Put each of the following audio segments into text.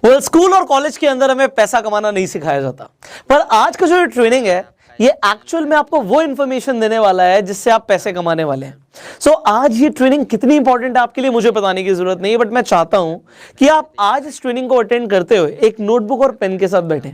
Well school और college के अंदर हमें पैसा कमाना नहीं सिखाया जाता, पर आज का जो ट्रेनिंग है ये एक्चुअल में आपको वो इंफॉर्मेशन देने वाला है जिससे आप पैसे कमाने वाले हैं। सो आज ये ट्रेनिंग कितनी इंपॉर्टेंट है आपके लिए मुझे बताने की जरूरत नहीं है, बट मैं चाहता हूं कि आप आज इस ट्रेनिंग को अटेंड करते हुए एक नोटबुक और पेन के साथ बैठें,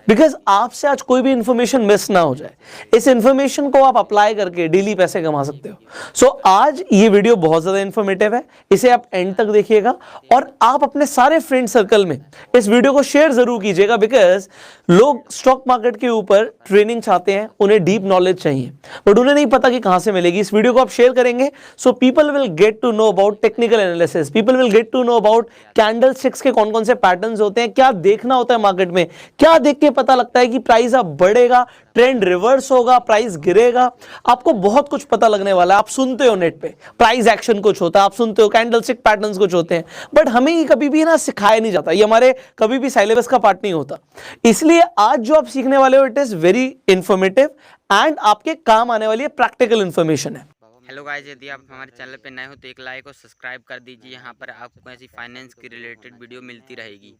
बिकॉज आपसे आज कोई भी इंफॉर्मेशन मिस ना हो जाए। इस इंफॉर्मेशन को आप अप्लाई करके डेली पैसे कमा सकते हो। सो आज ये वीडियो बहुत ज्यादा इंफॉर्मेटिव है, इसे आप एंड तक देखिएगा और आप अपने सारे फ्रेंड सर्कल में इस वीडियो को शेयर जरूर कीजिएगा, बिकॉज लोग स्टॉक मार्केट के ऊपर ट्रेनिंग चाहते हैं, उन्हें डीप नॉलेज चाहिए बट उन्हें नहीं पता कि कहां से मिलेगी। इस वीडियो को आप शेयर करेंगे so people will get to know about technical analysis, people will get to know about candlesticks के कौन कौन से पैटर्न्स होते हैं, क्या देखना होता है मार्केट में, क्या देख के पता लगता है कि प्राइस अब बढ़ेगा, ट्रेंड रिवर्स होगा, प्राइस गिरेगा। आपको बहुत कुछ पता लगने वाला है। आप सुनते हो नेट पे प्राइस एक्शन कुछ होता है, आप सुनते हो कैंडलस्टिक पैटर्न्स कुछ होते हैं, बट हमें ये कभी भी ना सिखाया नहीं जाता, ये हमारे कभी भी सिलेबस का पार्ट नहीं होता। इसलिए आज जो आप सीखने वाले हो it is very informative and आपके काम आने वाली प्रैक्टिकल इंफॉर्मेशन है। हेलो गाइस, यदि आप हमारे चैनल पे नए हो तो एक लाइक और सब्सक्राइब कर दीजिए। यहाँ पर आपको ऐसी फाइनेंस की रिलेटेड वीडियो मिलती रहेगी।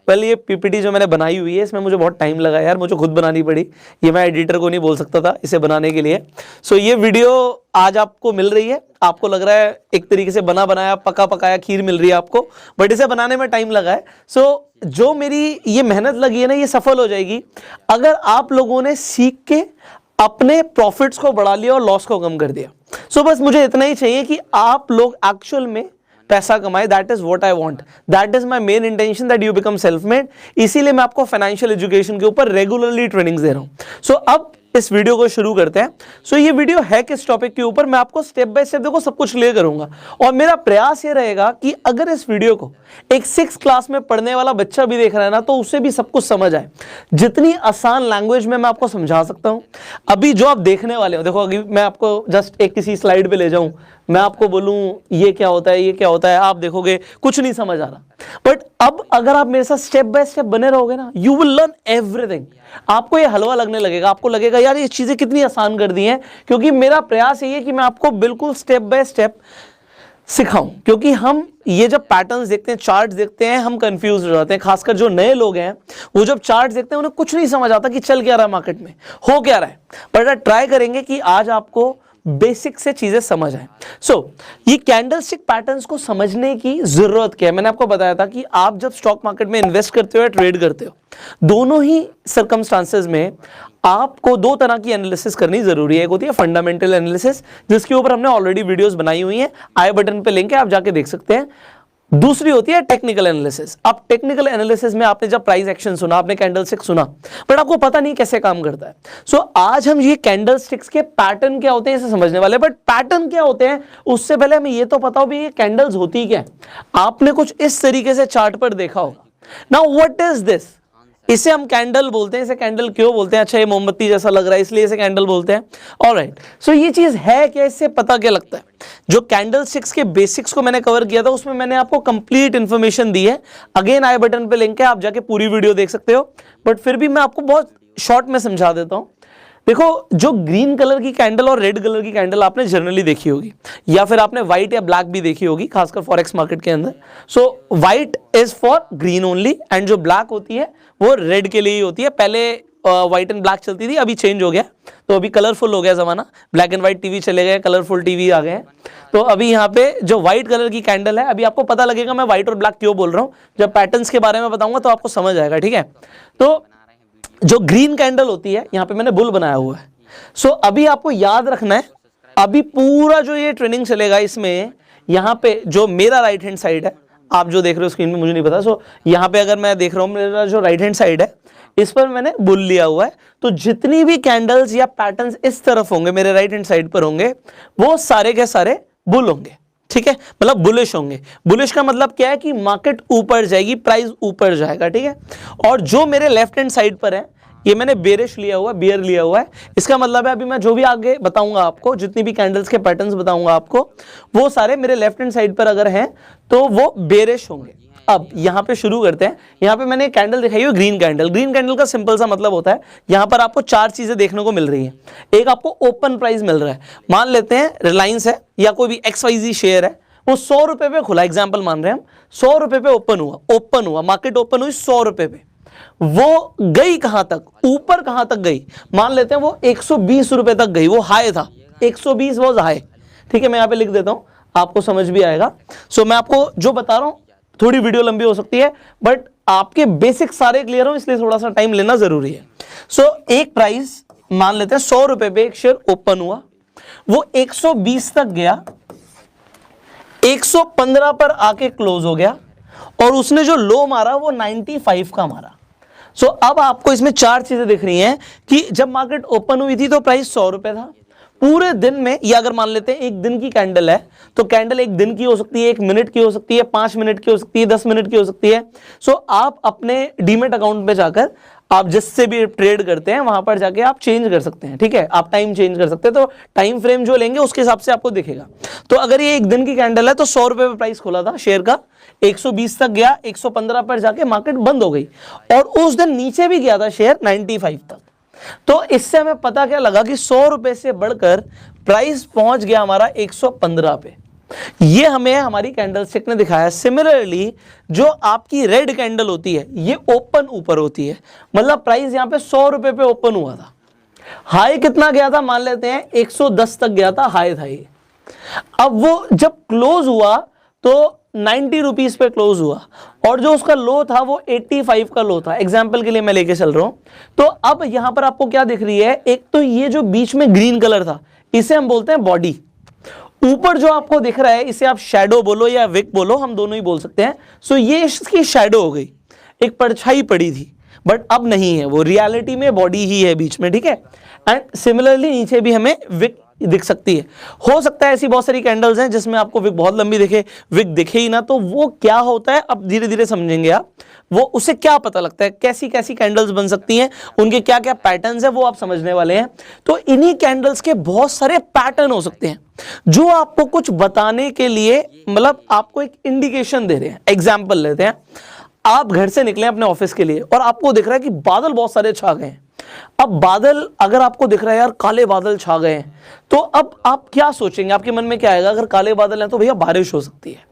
पहले ये पीपीटी जो मैंने बनाई हुई है इसमें मुझे बहुत टाइम लगा यार, मुझे खुद बनानी पड़ी, ये मैं एडिटर को नहीं बोल सकता था इसे बनाने के लिए। सो ये वीडियो आज आपको मिल रही है, आपको लग रहा है एक तरीके से बना बनाया पका पकाया खीर मिल रही है आपको, बट इसे बनाने में टाइम लगा है। सो जो मेरी ये मेहनत लगी है ना ये सफल हो जाएगी अगर आप लोगों ने सीख के अपने प्रॉफिट्स को बढ़ा लिया और लॉस को कम कर दिया। सो बस मुझे इतना ही चाहिए कि आप लोग एक्चुअल में पैसा कमाए। That is what I want, that is my main intention that you become self made. इसीलिए मैं आपको फाइनेंशियल एजुकेशन के ऊपर रेगुलरली ट्रेनिंग्स दे रहा हूं। सो अब इस वीडियो को शुरू करते हैं। सो ये वीडियो है किस टॉपिक के ऊपर, मैं आपको स्टेप बाय स्टेप देखो सब कुछ क्लियर करूंगा और मेरा प्रयास ये रहेगा कि अगर इस वीडियो को एक 6th क्लास में पढ़ने वाला बच्चा भी देख रहा है ना तो उसे भी सब कुछ समझ आए, जितनी आसान लैंग्वेज में मैं आपको समझा सकता हूं। अभी जो आप देखने वाले हो, देखो अभी मैं आपको जस्ट एक किसी स्लाइड पे ले जाऊं, मैं आपको बोलूं ये क्या होता है, ये क्या होता है, आप देखोगे कुछ नहीं समझ आ रहा, बट अब अगर आप मेरे साथ स्टेप बाय स्टेप बने रहोगे ना यू विल लर्न एवरीथिंग। आपको ये हलवा लगने लगेगा, आपको लगेगा यार ये चीजें कितनी आसान कर दी हैं, क्योंकि मेरा प्रयास ये है कि मैं आपको बिल्कुल स्टेप बाय स्टेप सिखाऊं। क्योंकि हम ये जब पैटर्न्स देखते हैं, चार्ट्स देखते हैं, हम कंफ्यूज हो जाते हैं, खासकर जो नए लोग हैं वो जब चार्ट्स देखते हैं उन्हें कुछ नहीं समझ आता कि चल क्या रहा है मार्केट में, हो क्या रहा है। पर ट्राई करेंगे कि आज आपको बेसिक से चीजें समझ आए। सो ये कैंडलस्टिक पैटर्न्स को समझने की जरूरत क्या है, मैंने आपको बताया था कि आप जब स्टॉक मार्केट में इन्वेस्ट करते हो या ट्रेड करते हो, दोनों ही सर्कमस्टांसेस में आपको दो तरह की एनालिसिस करनी जरूरी है। एक होती है फंडामेंटल एनालिसिस, जिसके ऊपर हमने ऑलरेडी वीडियोस बनाई हुई हैं, आई बटन पे लिंक है आप जाके देख सकते हैं। दूसरी होती है टेक्निकल एनालिसिस। अब टेक्निकल एनालिसिस में आपने जब प्राइस एक्शन सुना, आपने कैंडलस्टिक सुना, बट आपको पता नहीं कैसे काम करता है। सो आज हम ये कैंडलस्टिक्स के पैटर्न क्या होते हैं इसे समझने वाले, बट पैटर्न क्या होते हैं उससे पहले हमें ये तो पता हो भी ये कैंडल्स होती क्या है। आपने कुछ इस तरीके से चार्ट पर देखा होगा। नाउ व्हाट इज दिस, इसे हम कैंडल बोलते हैं। इसे कैंडल क्यों बोलते हैं, अच्छा ये मोमबत्ती जैसा लग रहा है इसलिए इसे कैंडल बोलते हैं। ऑलराइट, सो ये चीज है क्या, इससे पता क्या लगता है। जो कैंडलस्टिक्स के बेसिक्स को मैंने कवर किया था उसमें मैंने आपको कंप्लीट इंफॉर्मेशन दी है। अगेन आई बटन पे लिंक है, आप जाके पूरी वीडियो देख सकते हो, बट फिर भी मैं आपको बहुत शॉर्ट में समझा देता हूं। देखो जो ग्रीन कलर की कैंडल और रेड कलर की कैंडल आपने जनरली देखी होगी, या फिर आपने व्हाइट या ब्लैक भी देखी होगी, खासकर फॉरेक्स मार्केट के अंदर। So white is for green only and जो ब्लैक होती है वो रेड के लिए ही होती है। पहले व्हाइट एंड ब्लैक चलती थी, अभी चेंज हो गया, तो अभी कलरफुल हो गया जमाना, ब्लैक एंड व्हाइट टीवी चले गए, कलरफुल टीवी आ गए हैं। तो अभी यहाँ पे जो व्हाइट कलर की कैंडल है, अभी आपको पता लगेगा मैं व्हाइट और ब्लैक क्यों बोल रहा हूँ, जब पैटर्न्स के बारे में बताऊंगा तो आपको समझ आएगा, ठीक है। तो जो ग्रीन कैंडल होती है, यहाँ पे मैंने बुल बनाया हुआ है। सो अभी आपको याद रखना है, अभी पूरा जो ये ट्रेनिंग चलेगा इसमें यहाँ पे जो मेरा राइट हैंड साइड है, आप जो देख रहे हो स्क्रीन में मुझे नहीं पता, सो यहाँ पे अगर मैं देख रहा हूँ मेरा जो राइट हैंड साइड है इस पर मैंने बुल लिया हुआ है। तो जितनी भी कैंडल्स या पैटर्न्स इस तरफ होंगे मेरे राइट हैंड साइड पर होंगे वो सारे के सारे बुल होंगे, ठीक है, मतलब बुलिश होंगे। बुलिश का मतलब क्या है कि मार्केट ऊपर जाएगी, प्राइस ऊपर जाएगा, ठीक है। और जो मेरे लेफ्ट हैंड साइड पर है ये मैंने बेरिश लिया हुआ है, बियर लिया हुआ है। इसका मतलब है अभी मैं जो भी आगे बताऊंगा आपको, जितनी भी कैंडल्स के पैटर्न्स बताऊंगा आपको, वो सारे मेरे लेफ्ट हैंड साइड पर अगर हैं तो वो बेरिश होंगे। अब यहाँ पे शुरू करते हैं। यहाँ पे मैंने कैंडल दिखाई है ग्रीन कैंडल। ग्रीन कैंडल का सिंपल सा मतलब होता है यहाँ पर आपको चार चीजें देखने को मिल रही हैं। एक आपको ओपन प्राइस मिल रहा है, मान लेते हैं रिलायंस है या कोई भी XYZ शेयर है, वो 100 रुपए पे खुला, एग्जाम्पल मान रहे हैं हम, 100 रुपए पे ओपन हुआ, मार्केट ओपन हुई 100 रुपए पे, वो गई कहां तक, ऊपर कहां तक गई, मान लेते हैं वो 120 रुपए तक गई, वो हाई था, 120 वाज हाई, ठीक है। मैं यहां पे लिख देता हूं, आपको समझ भी आएगा। सो मैं आपको जो बता रहा हूं, थोड़ी वीडियो लंबी हो सकती है, बट आपके बेसिक सारे क्लियर हो, इसलिए थोड़ा सा टाइम लेना जरूरी है। सो एक प्राइस मान लेते हैं 100 रुपए पे एक शेयर ओपन हुआ, वो 120 तक गया, 115 पर आके क्लोज हो गया, और उसने जो लो मारा वो 95 का मारा। सो अब आपको इसमें चार चीजें दिख रही हैं कि जब मार्केट ओपन हुई थी तो प्राइस 100 रुपए था, पूरे दिन में, या अगर मान लेते हैं एक दिन की कैंडल है, तो कैंडल एक दिन की हो सकती है, 1 मिनट की हो सकती है, 5 मिनट की हो सकती है, 10 मिनट की हो सकती है। सो आप अपने डीमेट अकाउंट पे जाकर आप जिससे भी ट्रेड करते हैं वहां पर जाके आप चेंज कर सकते हैं, ठीक है, आप टाइम चेंज कर सकते हैं, तो टाइम फ्रेम जो लेंगे उसके हिसाब से आपको दिखेगा। तो अगर ये एक दिन की कैंडल है तो 100 रुपए पे प्राइस खुला था शेयर का, 120 तक गया, 115 पर जाके मार्केट बंद हो गई, और उस दिन नीचे भी गया था शेयर 95 तक। तो इससे हमें पता क्या लगा कि 100 रुपए से बढ़कर प्राइस पहुंच गया हमारा 115 पे। ये हमें हमारी कैंडलस्टिक ने दिखाया। सिमिलरली जो आपकी रेड कैंडल होती है ये ओपन ऊपर होती है, मतलब प्राइस यहां पे 100 रुपए पे ओपन हुआ था, हाई कितना गया था, मान लेते हैं 110 तक गया था, हाई था ये। अब वो जब क्लोज हुआ तो 90 रुपीज पे क्लोज हुआ, और जो उसका लो था वो 85 का लो था, एग्जाम्पल के लिए मैं लेके चल रहा हूं। तो अब यहां पर आपको क्या दिख रही है, एक तो ये जो बीच में ग्रीन कलर था इसे हम बोलते हैं बॉडी, ऊपर जो आपको दिख रहा है इसे आप शैडो बोलो या विक बोलो, हम दोनों ही बोल सकते हैं। सो ये इसकी शैडो हो गई, एक परछाई पड़ी थी, बट अब नहीं है, वो रियलिटी में बॉडी ही है बीच में, ठीक है। एंड सिमिलरली नीचे भी हमें विक दिख सकती है। हो सकता है ऐसी बहुत सारी कैंडल्स हैं जिसमें आपको विक बहुत लंबी दिखे, विक दिखे ही ना, तो वो क्या होता है अब धीरे धीरे समझेंगे आप, वो उसे क्या पता लगता है, कैसी कैसी कैंडल्स बन सकती हैं, उनके क्या क्या पैटर्न्स है वो आप समझने वाले हैं। तो इन्हीं कैंडल्स के बहुत सारे पैटर्न हो सकते हैं जो आपको कुछ बताने के लिए, मतलब आपको एक इंडिकेशन दे रहे हैं। एग्जाम्पल लेते हैं, आप घर से निकले अपने ऑफिस के लिए और आपको दिख रहा है कि बादल बहुत सारे छा गए हैं। अब बादल अगर आपको दिख रहा है यार काले बादल छा गए हैं, तो अब आप क्या सोचेंगे, आपके मन में क्या आएगा, अगर काले बादल हैं तो भैया बारिश हो सकती है।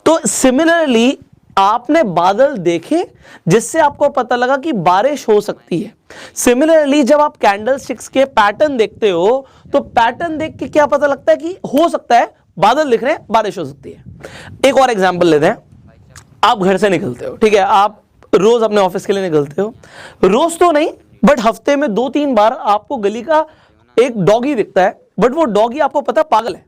तो सिमिलरली आपने बादल देखे जिससे आपको पता लगा कि बारिश हो सकती है। सिमिलरली जब आप कैंडलस्टिक्स के पैटर्न देखते हो तो पैटर्न देख के क्या पता लगता है कि हो सकता है बादल दिख रहे हैं, बारिश हो सकती है। एक और एग्जांपल लेते हैं, आप घर से निकलते हो, ठीक है, आप रोज अपने ऑफिस के लिए निकलते हो, रोज तो नहीं बट हफ्ते में 2-3 बार आपको गली का एक डॉगी दिखता है, बट वो डॉगी आपको पता है पागल है,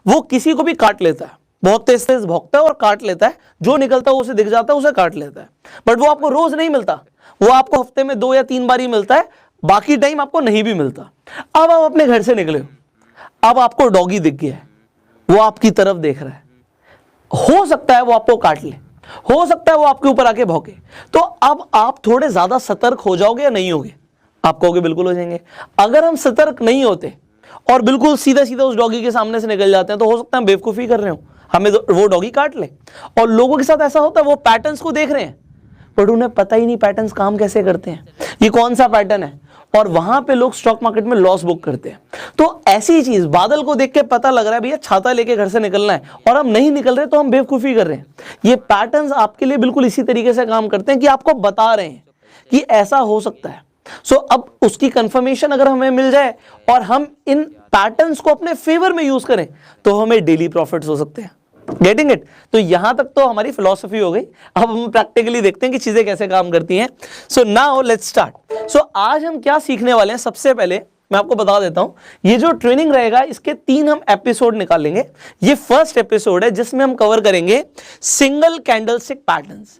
वो किसी को भी काट लेता है, बहुत तेज तेज भौंकता है और काट लेता है, जो निकलता है उसे दिख जाता है, उसे काट लेता है, बट वो आपको रोज नहीं मिलता, वो आपको हफ्ते में 2 या 3 बार ही मिलता है, बाकी टाइम आपको नहीं भी मिलता। अब आप अपने घर से निकले हो, अब आपको डॉगी दिख गया है, वो आपकी तरफ देख रहा है, हो सकता है वो आपको काट ले, हो सकता है वो आपके ऊपर आके भौंके, तो अब आप थोड़े ज्यादा सतर्क हो जाओगे या नहीं होगे, आप कहोगे बिल्कुल हो जाएंगे। अगर हम सतर्क नहीं होते और बिल्कुल सीधा सीधा उस डॉगी के सामने से निकल जाते हैं तो हो सकता है हम बेवकूफी कर रहे हो, हमें वो डॉगी काट ले। और लोगों के साथ ऐसा होता है, वो पैटर्न्स को देख रहे हैं बट उन्हें पता ही नहीं पैटर्न्स काम कैसे करते हैं, ये कौन सा पैटर्न है, और वहां पे लोग स्टॉक मार्केट में लॉस बुक करते हैं। तो ऐसी चीज, बादल को देख के पता लग रहा है भैया छाता लेके घर से निकलना है और हम नहीं निकल रहे तो हम बेवकूफी कर रहे हैं। ये पैटर्न्स आपके लिए बिल्कुल इसी तरीके से काम करते हैं कि आपको बता रहे हैं कि ऐसा हो सकता है। सो अब उसकी कंफर्मेशन अगर हमें मिल जाए और हम इन पैटर्न्स को अपने फेवर में यूज करें तो हमें डेली प्रॉफिट्स हो सकते हैं। Getting it? तो यहां तक तो हमारी फिलॉसफी हो गई, अब हम प्रैक्टिकली देखते हैं कि चीजें कैसे काम करती हैं। So now let's start. So आज हम क्या सीखने वाले हैं, सबसे पहले मैं आपको बता देता हूं, ये जो ट्रेनिंग रहेगा इसके 3 हम एपिसोड निकालेंगे। ये फर्स्ट एपिसोड है जिसमें हम कवर करेंगे सिंगल कैंडलस्टिक पैटर्न्स।